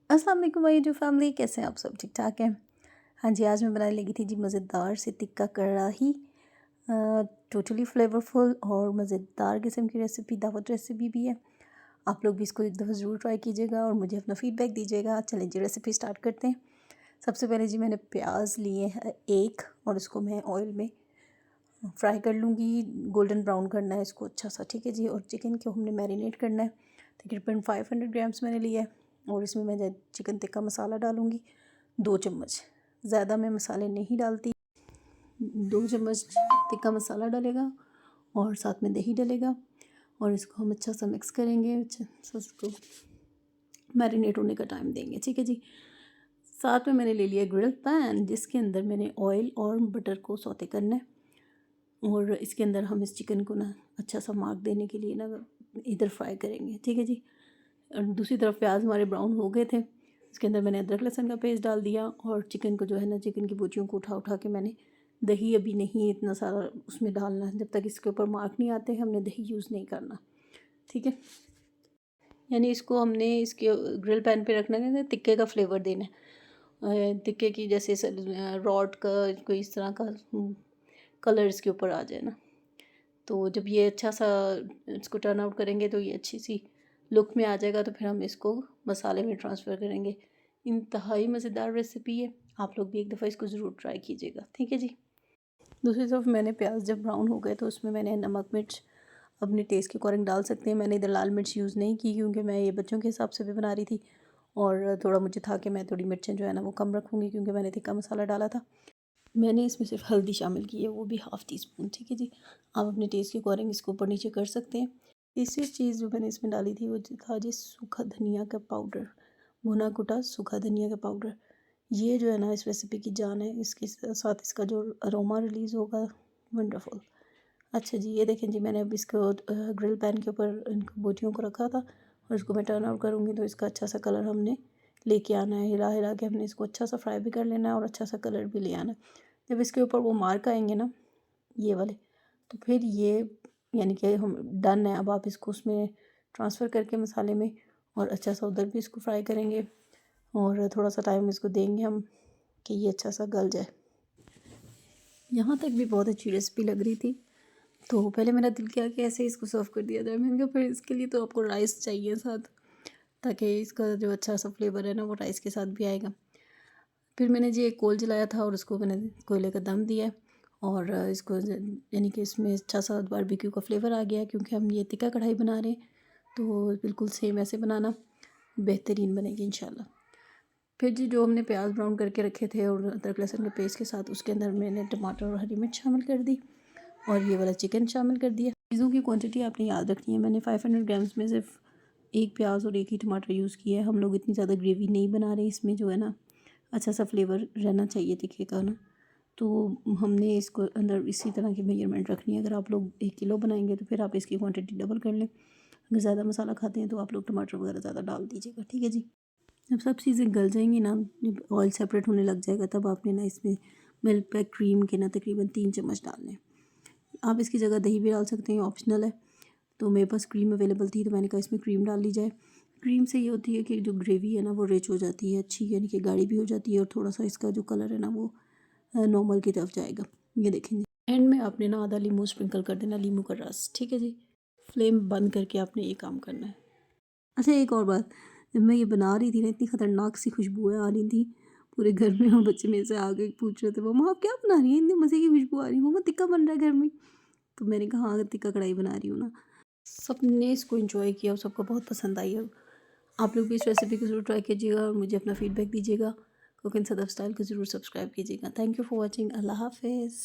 अस्सलाम वालेकुम माय जो फैमिली, कैसे हैं आप सब? ठीक ठाक हैं? हाँ जी, आज मैं बनाने लगी थी जी मज़ेदार सी टिक्का कढ़ाई। टोटली फ्लेवरफुल और मज़ेदार किस्म की रेसिपी, दावत रेसिपी भी है। आप लोग भी इसको एक दफ़ा ज़रूर ट्राई कीजिएगा और मुझे अपना फ़ीडबैक दीजिएगा। चलें जी, रेसिपी स्टार्ट करते हैं। सबसे पहले जी मैंने प्याज लिए हैं एक, और इसको मैं ऑयल में फ्राई कर लूँगी। गोल्डन ब्राउन करना है इसको अच्छा सा, ठीक है जी। और चिकन को हमने मैरिनेट करना है। तकरीबन 500 ग्राम्स मैंने लिया है और इसमें मैं चिकन टिक्का मसाला डालूँगी 2 चम्मच। ज़्यादा मैं मसाले नहीं डालती। 2 चम्मच टिक्का मसाला डलेगा और साथ में दही डलेगा और इसको हम अच्छा सा मिक्स करेंगे। अच्छा सा इसको मैरिनेट होने का टाइम देंगे, ठीक है जी। साथ में मैंने ले लिया ग्रिल पैन, जिसके अंदर मैंने ऑयल और बटर को सौते करना है और इसके अंदर हम इस चिकन को ना अच्छा सा मार्क देने के लिए ना इधर फ्राई करेंगे, ठीक है जी। और दूसरी तरफ प्याज हमारे ब्राउन हो गए थे। इसके अंदर मैंने अदरक लहसुन का पेस्ट डाल दिया और चिकन को जो है ना, चिकन की बोटियों को उठा उठा के मैंने, दही अभी नहीं इतना सारा उसमें डालना है, जब तक इसके ऊपर मार्क नहीं आते हमने दही यूज़ नहीं करना, ठीक है। यानी इसको हमने इसके ग्रिल पैन पे रखना है, टिक्के का फ्लेवर देना है। टिक्के की जैसे रॉड का कोई इस तरह का कलर इसके ऊपर आ जाए ना, तो जब ये अच्छा सा इसको टर्न आउट करेंगे तो ये अच्छी सी लुक में आ जाएगा, तो फिर हम इसको मसाले में ट्रांसफ़र करेंगे। इंतहाई मज़ेदार रेसिपी है, आप लोग भी एक दफ़ा इसको ज़रूर ट्राई कीजिएगा, ठीक है जी। दूसरी तरफ मैंने प्याज जब ब्राउन हो गए तो उसमें मैंने नमक मिर्च अपने टेस्ट के अकॉर्डिंग डाल सकते हैं। मैंने इधर लाल मिर्च यूज़ नहीं की क्योंकि मैं ये बच्चों के हिसाब से भी बना रही थी और थोड़ा मुझे था कि मैं थोड़ी मिर्चें जो है ना वो कम रखूँगी क्योंकि मैंने तिक्का मसाला डाला था। मैंने इसमें सिर्फ हल्दी शामिल की है, वो भी हाफ़ टी स्पून, ठीक है जी। आप अपने टेस्ट के अकॉर्डिंग इसको ऊपर नीचे कर सकते हैं। तीसरी चीज़ जो मैंने इसमें डाली थी वो था जी सूखा धनिया का पाउडर, भुना कुटा सूखा धनिया का पाउडर। ये जो है ना इस रेसिपी की जान है, इसके साथ इसका जो अरोमा रिलीज़ होगा, वंडरफुल। अच्छा जी, ये देखें जी, मैंने अब इसको ग्रिल पैन के ऊपर इनको बोटियों को रखा था और इसको मैं टर्न आउट करूँगी तो इसका अच्छा सा कलर हमने लेके आना है। हिला हिला के हमने इसको अच्छा सा फ्राई भी कर लेना है और अच्छा सा कलर भी ले आना है। जब इसके ऊपर वो मार्क आएंगे ना, ये वाले, तो फिर ये यानी कि हम डन है। अब आप इसको उसमें ट्रांसफ़र करके मसाले में और अच्छा सा उधर भी इसको फ्राई करेंगे और थोड़ा सा टाइम इसको देंगे हम कि ये अच्छा सा गल जाए। यहाँ तक भी बहुत अच्छी रेसिपी लग रही थी, तो पहले मेरा दिल किया कि ऐसे इसको सर्व कर दिया जाए। मैंने कहा फिर इसके लिए तो आपको राइस चाहिए साथ, ताकि इसका जो अच्छा सा फ्लेवर है ना वो राइस के साथ भी आएगा। फिर मैंने जी एक कोल जलाया था और उसको मैंने कोयले का दम दिया और इसको यानी कि इसमें अच्छा सा बारबेक्यू का फ्लेवर आ गया क्योंकि हम ये तिक्का कढ़ाई बना रहे हैं, तो बिल्कुल सेम ऐसे बनाना, बेहतरीन बनेगी इंशाल्लाह। फिर जी जो हमने प्याज ब्राउन करके रखे थे और अदरक लहसुन के पेस्ट के साथ, उसके अंदर मैंने टमाटर और हरी मिर्च शामिल कर दी और ये वाला चिकन शामिल कर दिया। चीज़ों की क्वांटिटी आपने याद रखनी है। मैंने 500 ग्राम्स में सिर्फ एक प्याज और एक ही टमाटर यूज़ किया है। हम लोग इतनी ज़्यादा ग्रेवी नहीं बना रहे, इसमें जो है ना अच्छा सा फ्लेवर रहना चाहिए तीखे का ना, तो हमने इसको अंदर इसी तरह की मेजरमेंट रखनी है। अगर आप लोग 1 किलो बनाएंगे तो फिर आप इसकी क्वांटिटी डबल कर लें। अगर ज़्यादा मसाला खाते हैं तो आप लोग टमाटर वगैरह ज़्यादा डाल दीजिएगा, ठीक है जी। जब सब चीज़ें गल जाएंगी ना, जब ऑयल सेपरेट होने लग जाएगा, तब आपने ना इसमें मिल्क पैक क्रीम के ना तकरीबन 3 चम्मच डालने हैं। आप इसकी जगह दही भी डाल सकते हैं, ऑप्शनल है। तो मेरे पास क्रीम अवेलेबल थी तो मैंने कहा इसमें क्रीम डाल ली जाए। क्रीम से ये होती है कि जो ग्रेवी है ना वो रिच हो जाती है, अच्छी यानी कि गाढ़ी भी हो जाती है और थोड़ा सा इसका जो कलर है ना वो नॉर्मल की तरफ जाएगा। ये देखेंगे एंड में आपने ना आधा लीमू स्प्रिंकल कर देना, लीमू का रस, ठीक है जी। फ्लेम बंद करके आपने ये काम करना है। अच्छा एक और बात, जब मैं ये बना रही थी ना, इतनी ख़तरनाक सी खुशबुएँ आ रही थी पूरे घर में और बच्चे मेरे से आके पूछ रहे थे, मम्मा आप क्या बना रही हैं, इतनी मज़े की खुशबू आ रही है, मम्मा टिक्का बन रहा है घर में। तो मैंने कहा हाँ टिक्का कढ़ाई बना रही हूँ ना। सबने इसको एंजॉय किया और सबको बहुत पसंद आई है। आप लोग भी इस रेसिपी को ज़रूर ट्राई कीजिएगा और मुझे अपना फीडबैक दीजिएगा। कुकिंग सदफ स्टाइल को ज़रूर सब्सक्राइब कीजिएगा। Thank you for watching. अल्लाह हाफिज़।